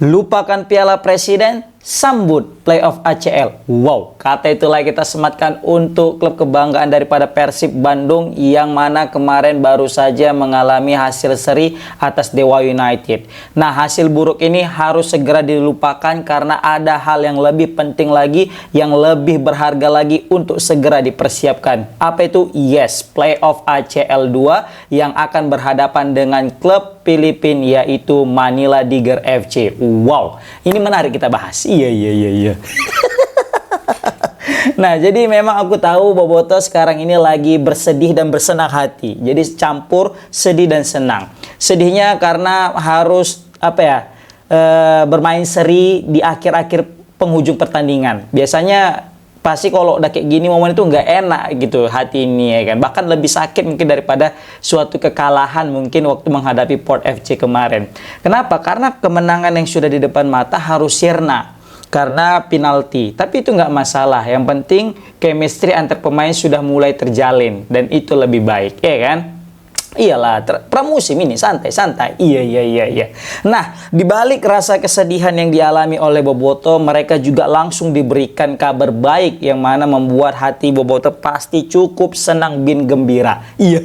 Lupakan Piala Presiden, sambut playoff ACL. Wow, kata itulah kita sematkan untuk klub kebanggaan daripada Persib Bandung yang mana kemarin baru saja mengalami hasil seri atas Dewa United. Nah, hasil buruk ini harus segera dilupakan karena ada hal yang lebih penting lagi, yang lebih berharga lagi untuk segera dipersiapkan. Apa itu? Yes, playoff ACL 2 yang akan berhadapan dengan klub Filipina yaitu Manila Tiger FC. Wow, ini menarik kita bahas. Iya. Nah, jadi memang aku tahu Boboto sekarang ini lagi bersedih dan bersenang hati. Jadi campur sedih dan senang. Sedihnya karena harus bermain seri di akhir-akhir penghujung pertandingan. Biasanya pasti kalau udah kayak gini momen itu nggak enak gitu hati ini ya kan. Bahkan lebih sakit mungkin daripada suatu kekalahan mungkin waktu menghadapi Port FC kemarin. Kenapa? Karena kemenangan yang sudah di depan mata harus sirna karena penalti. Tapi itu nggak masalah. Yang penting chemistry antar pemain sudah mulai terjalin dan itu lebih baik, ya kan? Iyalah, pramusim ini santai-santai. Iya. Nah, dibalik rasa kesedihan yang dialami oleh Boboto, mereka juga langsung diberikan kabar baik yang mana membuat hati Boboto pasti cukup senang bin gembira. Iya.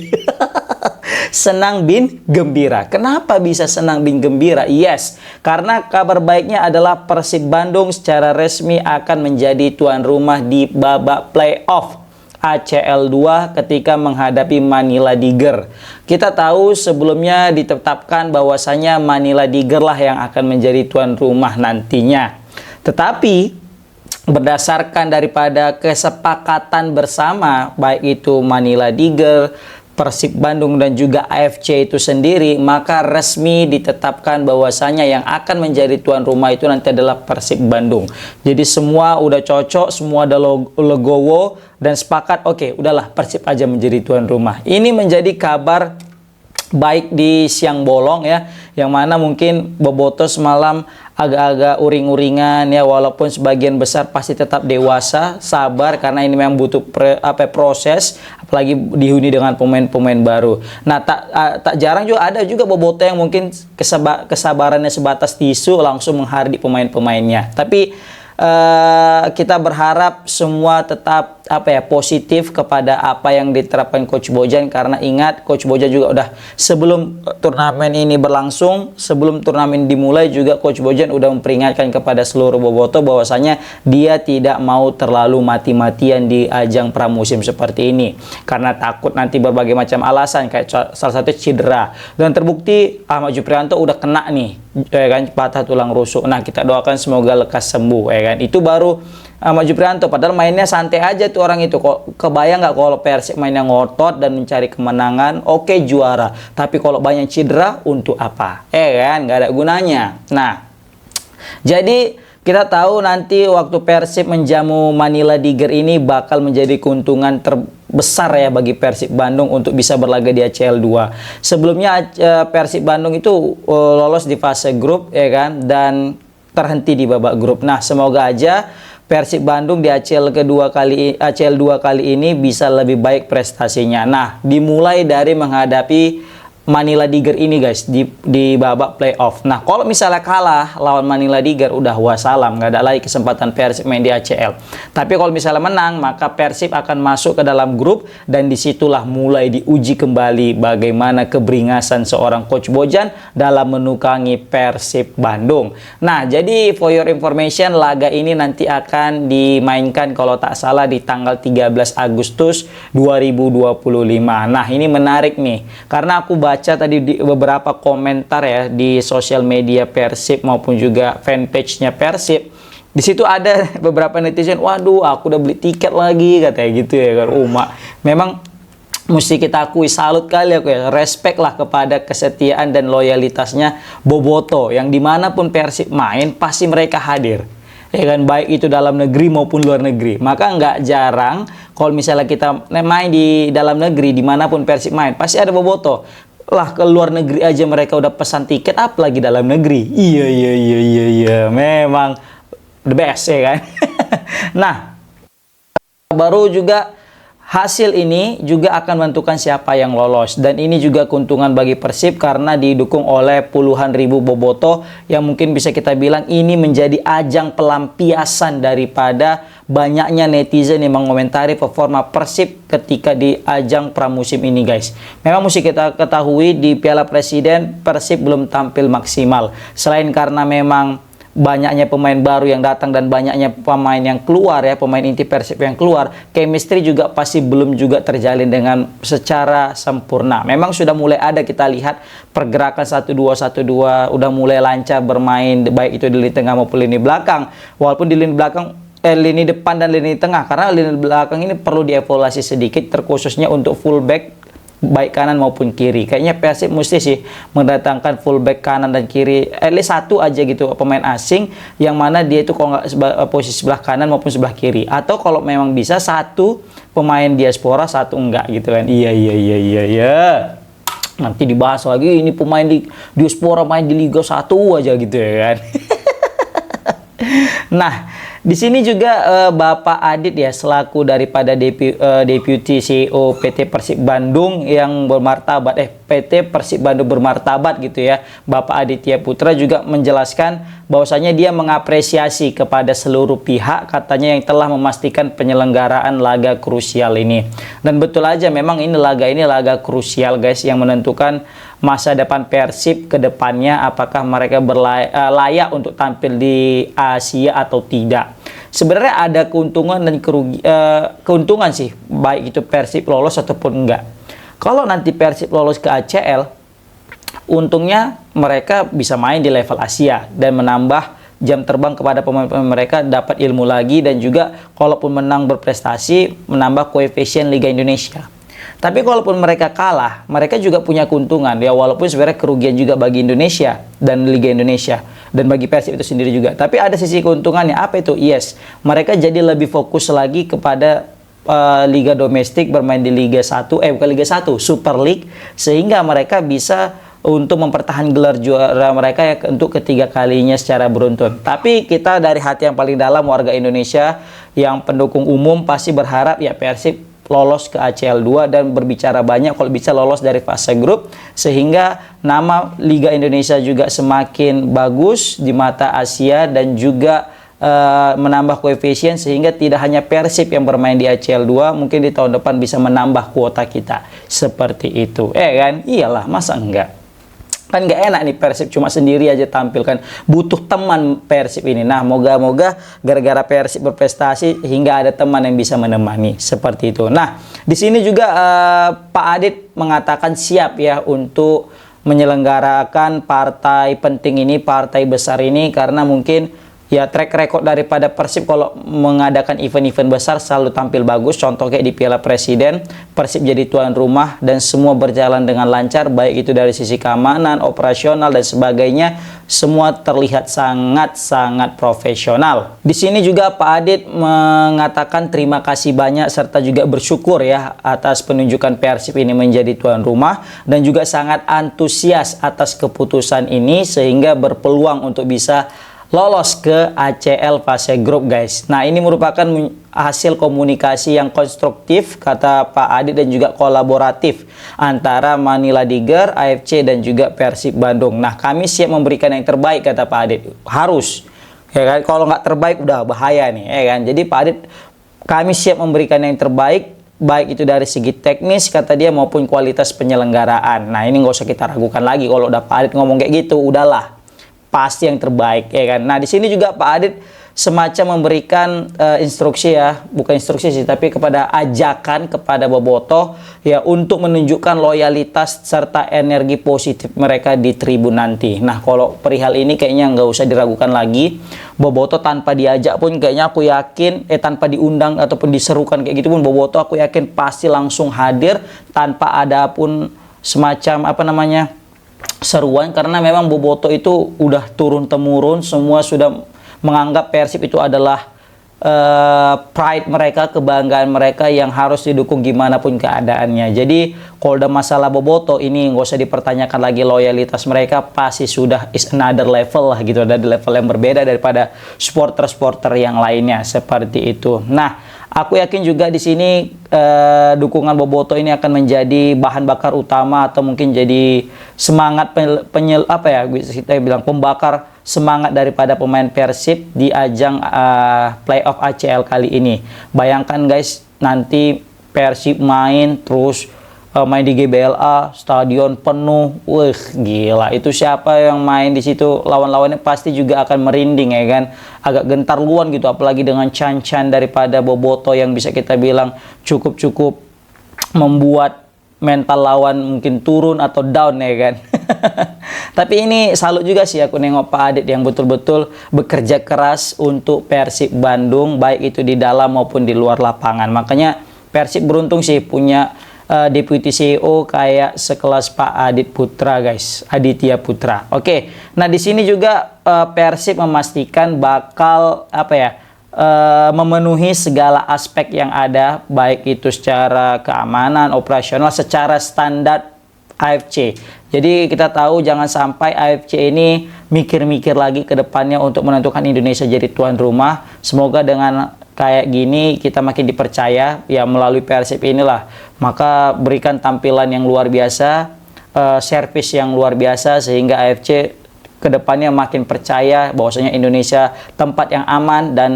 Senang bin gembira. Kenapa bisa senang bin gembira? Yes, karena kabar baiknya adalah Persib Bandung secara resmi akan menjadi tuan rumah di babak playoff ACL 2 ketika menghadapi Manila Tiger. Kita tahu sebelumnya ditetapkan bahwasanya Manila Tiger lah yang akan menjadi tuan rumah nantinya. Tetapi berdasarkan daripada kesepakatan bersama baik itu Manila Tiger, Persib Bandung dan juga AFC itu sendiri, maka resmi ditetapkan bahwasanya yang akan menjadi tuan rumah itu nanti adalah Persib Bandung. Jadi semua udah cocok, semua ada legowo dan sepakat, oke, udahlah Persib aja menjadi tuan rumah. Ini menjadi kabar baik di siang bolong ya, yang mana mungkin Boboto semalam agak-agak uring-uringan ya, walaupun sebagian besar pasti tetap dewasa, sabar karena ini memang butuh proses, apalagi dihuni dengan pemain-pemain baru. Nah, tak jarang juga ada juga Boboto yang mungkin kesabarannya sebatas tisu langsung menghardik pemain-pemainnya. Tapi kita berharap semua tetap positif kepada apa yang diterapkan Coach Bojan, karena ingat Coach Bojan juga udah sebelum turnamen ini berlangsung, sebelum turnamen dimulai juga Coach Bojan udah memperingatkan kepada seluruh Boboto bahwasanya dia tidak mau terlalu mati-matian di ajang pramusim seperti ini karena takut nanti berbagai macam alasan kayak salah satu cedera, dan terbukti Ahmad Juprianto udah kena nih ya kan, patah tulang rusuk. Nah, kita doakan semoga lekas sembuh ya kan. Itu baru Ahmad Juprianto, padahal mainnya santai aja tuh orang itu. Kok kebayang nggak kalau Persib mainnya ngotot dan mencari kemenangan, oke, juara. Tapi kalau banyak cedera untuk apa? Kan nggak ada gunanya. Nah, jadi kita tahu nanti waktu Persib menjamu Manila Tiger ini bakal menjadi keuntungan terbesar ya bagi Persib Bandung untuk bisa berlaga di ACL 2. Sebelumnya Persib Bandung itu lolos di fase grup ya kan, dan terhenti di babak grup. Nah, semoga aja Persib Bandung di ACL 2 kali ini bisa lebih baik prestasinya. Nah, dimulai dari menghadapi Manila Tiger ini guys di babak playoff. Nah, kalau misalnya kalah lawan Manila Tiger udah wassalam, nggak ada lagi kesempatan Persib main di ACL. Tapi kalau misalnya menang, maka Persib akan masuk ke dalam grup dan disitulah mulai diuji kembali bagaimana keberingasan seorang Coach Bojan dalam menukangi Persib Bandung. Nah, jadi for your information, laga ini nanti akan dimainkan kalau tak salah di tanggal 13 Agustus 2025. Nah, ini menarik nih karena aku baca tadi di beberapa komentar ya di sosial media Persib maupun juga fanpage-nya Persib. Di situ ada beberapa netizen, waduh aku udah beli tiket lagi katanya gitu ya kan. Memang mesti kita akui, salut kali aku ya, respect lah kepada kesetiaan dan loyalitasnya Boboto yang dimanapun Persib main pasti mereka hadir. Ya kan, baik itu dalam negeri maupun luar negeri. Maka nggak jarang kalau misalnya kita main di dalam negeri, dimanapun Persib main pasti ada Boboto. Lah, ke luar negeri aja mereka udah pesan tiket, apalagi dalam negeri. Iya, memang the best ya kan. Nah, baru juga hasil ini juga akan menentukan siapa yang lolos, dan ini juga keuntungan bagi Persib karena didukung oleh puluhan ribu bobotoh yang mungkin bisa kita bilang ini menjadi ajang pelampiasan daripada banyaknya netizen yang mengomentari performa Persib ketika di ajang pramusim ini, guys. Memang mesti kita ketahui di Piala Presiden Persib belum tampil maksimal, selain karena memang banyaknya pemain baru yang datang dan banyaknya pemain yang keluar ya, pemain inti Persib yang keluar, chemistry juga pasti belum juga terjalin dengan secara sempurna. Memang sudah mulai ada, kita lihat pergerakan 1-2 udah mulai lancar bermain, baik itu di lini tengah maupun lini belakang. Walaupun di lini belakang lini depan dan lini tengah, karena lini belakang ini perlu dievaluasi sedikit, terkhususnya untuk fullback baik kanan maupun kiri. Kayaknya Persib mesti sih mendatangkan fullback kanan dan kiri, at least satu aja gitu, pemain asing yang mana dia itu kalau nggak posisi sebelah kanan maupun sebelah kiri, atau kalau memang bisa satu pemain diaspora, satu enggak gitu kan. Iya. Nanti dibahas lagi ini pemain di diaspora main di Liga 1 aja gitu ya kan. Nah, di sini juga Bapak Adit ya, selaku daripada Deputi CEO PT Persib Bandung yang bermartabat, PT Persib Bandung bermartabat gitu ya, Bapak Aditya Putra juga menjelaskan bahwasanya dia mengapresiasi kepada seluruh pihak, katanya, yang telah memastikan penyelenggaraan laga krusial ini. Dan betul aja, memang ini laga krusial, guys, yang menentukan masa depan Persib ke depannya, apakah mereka layak untuk tampil di Asia atau tidak. Sebenarnya ada keuntungan dan keuntungan sih, baik itu Persib lolos ataupun enggak. Kalau nanti Persib lolos ke ACL, untungnya mereka bisa main di level Asia dan menambah jam terbang kepada pemain-pemain mereka, dapat ilmu lagi, dan juga kalaupun menang berprestasi menambah koefisien Liga Indonesia. Tapi kalaupun mereka kalah, mereka juga punya keuntungan ya, walaupun sebenarnya kerugian juga bagi Indonesia dan Liga Indonesia dan bagi Persib itu sendiri juga. Tapi ada sisi keuntungannya, apa itu? Yes, mereka jadi lebih fokus lagi kepada Liga domestik, bermain di Liga 1, bukan Liga 1, Super League, sehingga mereka bisa untuk mempertahankan gelar juara mereka ya, untuk ketiga kalinya secara beruntun. Tapi kita dari hati yang paling dalam, warga Indonesia yang pendukung umum, pasti berharap ya Persib lolos ke ACL 2 dan berbicara banyak kalau bisa lolos dari fase grup, sehingga nama Liga Indonesia juga semakin bagus di mata Asia dan juga menambah koefisien, sehingga tidak hanya Persib yang bermain di ACL 2, mungkin di tahun depan bisa menambah kuota kita. Seperti itu. Kan? Iyalah, masa enggak? Kan nggak enak nih Persib cuma sendiri aja tampil, kan butuh teman Persib ini. Nah, moga-moga gara-gara Persib berprestasi hingga ada teman yang bisa menemani, seperti itu. Nah, di sini juga Pak Adit mengatakan siap ya untuk menyelenggarakan partai penting ini, partai besar ini, karena mungkin ya track record daripada Persib kalau mengadakan event-event besar selalu tampil bagus. Contoh kayak di Piala Presiden, Persib jadi tuan rumah dan semua berjalan dengan lancar, baik itu dari sisi keamanan, operasional dan sebagainya, semua terlihat sangat-sangat profesional. Di sini juga Pak Adit mengatakan terima kasih banyak serta juga bersyukur ya atas penunjukan Persib ini menjadi tuan rumah, dan juga sangat antusias atas keputusan ini sehingga berpeluang untuk bisa lolos ke ACL fase grup, guys. Nah, ini merupakan hasil komunikasi yang konstruktif, kata Pak Adit, dan juga kolaboratif antara Manila Tiger, AFC dan juga Persib Bandung. Nah, kami siap memberikan yang terbaik, kata Pak Adit. Harus, ya kan? Kalau nggak terbaik udah bahaya nih, ya kan? Jadi Pak Adit, kami siap memberikan yang terbaik, baik itu dari segi teknis, kata dia, maupun kualitas penyelenggaraan. Nah, ini nggak usah kita ragukan lagi. Kalau udah Pak Adit ngomong kayak gitu, udahlah, pasti yang terbaik, ya kan. Nah, di sini juga Pak Adit semacam memberikan instruksi ya, bukan instruksi sih, tapi kepada ajakan kepada bobotoh ya untuk menunjukkan loyalitas serta energi positif mereka di tribun nanti. Nah, kalau perihal ini kayaknya nggak usah diragukan lagi. Bobotoh tanpa diajak pun kayaknya aku yakin, tanpa diundang ataupun diserukan kayak gitu pun, bobotoh aku yakin pasti langsung hadir tanpa ada pun semacam apa namanya seruan, karena memang bobotoh itu udah turun-temurun, semua sudah menganggap Persib itu adalah pride mereka, kebanggaan mereka yang harus didukung gimana pun keadaannya. Jadi kalau udah masalah bobotoh ini nggak usah dipertanyakan lagi, loyalitas mereka pasti sudah is another level lah gitu, ada di level yang berbeda daripada supporter-supporter yang lainnya, seperti itu. Nah, Aku yakin juga di sini dukungan Boboto ini akan menjadi bahan bakar utama atau mungkin jadi semangat apa ya, bisa kita bilang pembakar semangat daripada pemain Persib di ajang playoff ACL kali ini. Bayangkan guys, nanti Persib main terus main di GBLA, stadion penuh, wah gila. Itu siapa yang main di situ, lawan-lawannya pasti juga akan merinding ya kan, agak gentar luan gitu. Apalagi dengan Chan daripada Boboto yang bisa kita bilang cukup membuat mental lawan mungkin turun atau down ya kan. Tapi ini salut juga sih aku nengok Pak Adit yang betul-betul bekerja keras untuk Persib Bandung, baik itu di dalam maupun di luar lapangan. Makanya Persib beruntung sih punya Deputi CEO kayak sekelas Pak Adit Putra guys, Aditya Putra. Oke, nah di sini juga Persib memastikan bakal apa ya, memenuhi segala aspek yang ada, baik itu secara keamanan, operasional, secara standar AFC. Jadi kita tahu jangan sampai AFC ini mikir-mikir lagi ke depannya untuk menentukan Indonesia jadi tuan rumah. Semoga dengan kayak gini kita makin dipercaya ya melalui Persib inilah, maka berikan tampilan yang luar biasa, servis yang luar biasa, sehingga AFC kedepannya makin percaya bahwasanya Indonesia tempat yang aman dan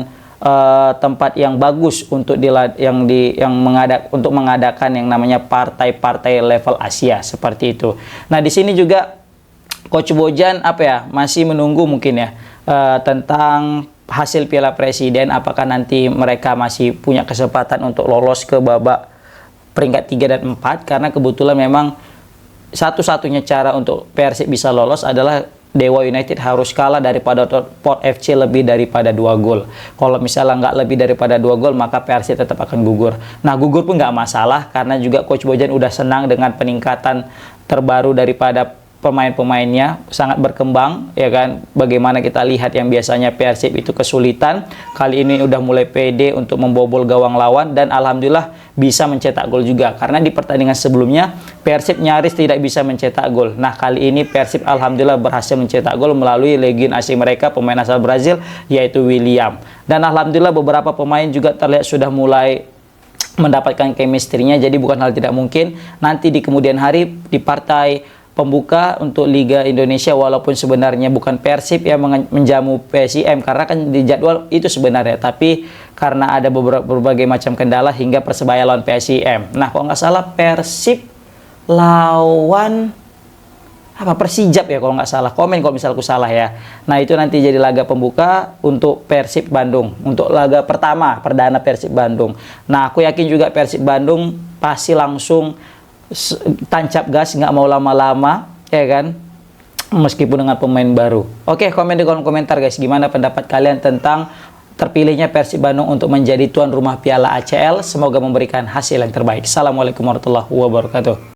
tempat yang bagus untuk untuk mengadakan yang namanya partai-partai level Asia seperti itu. Nah di sini juga Coach Bojan apa ya, masih menunggu mungkin ya tentang hasil Piala Presiden, apakah nanti mereka masih punya kesempatan untuk lolos ke babak peringkat 3 dan 4, karena kebetulan memang satu-satunya cara untuk Persib bisa lolos adalah Dewa United harus kalah daripada Port FC lebih daripada 2 gol. Kalau misalnya nggak lebih daripada 2 gol, maka Persib tetap akan gugur. Nah, gugur pun nggak masalah, karena juga Coach Bojan udah senang dengan peningkatan terbaru daripada pemain-pemainnya, sangat berkembang ya kan. Bagaimana kita lihat yang biasanya Persib itu kesulitan, kali ini udah mulai pede untuk membobol gawang lawan, dan alhamdulillah bisa mencetak gol juga, karena di pertandingan sebelumnya Persib nyaris tidak bisa mencetak gol. Nah kali ini Persib alhamdulillah berhasil mencetak gol melalui legend asing mereka, pemain asal Brazil, yaitu William. Dan alhamdulillah beberapa pemain juga terlihat sudah mulai mendapatkan chemistry-nya, jadi bukan hal tidak mungkin nanti di kemudian hari di partai pembuka untuk Liga Indonesia, walaupun sebenarnya bukan Persib yang menjamu PSIM, karena kan di jadwal itu sebenarnya, tapi karena ada berbagai macam kendala hingga Persebaya lawan PSIM. Nah kalau nggak salah Persib lawan apa, Persijap ya kalau nggak salah, komen kalau misalku salah ya. Nah itu nanti jadi laga pembuka untuk Persib Bandung, untuk laga pertama perdana Persib Bandung. Nah aku yakin juga Persib Bandung pasti langsung tancap gas, nggak mau lama-lama ya kan, meskipun dengan pemain baru. Oke, komen di kolom komentar guys, gimana pendapat kalian tentang terpilihnya Persib Bandung untuk menjadi tuan rumah Piala ACL. Semoga memberikan hasil yang terbaik. Assalamualaikum warahmatullahi wabarakatuh.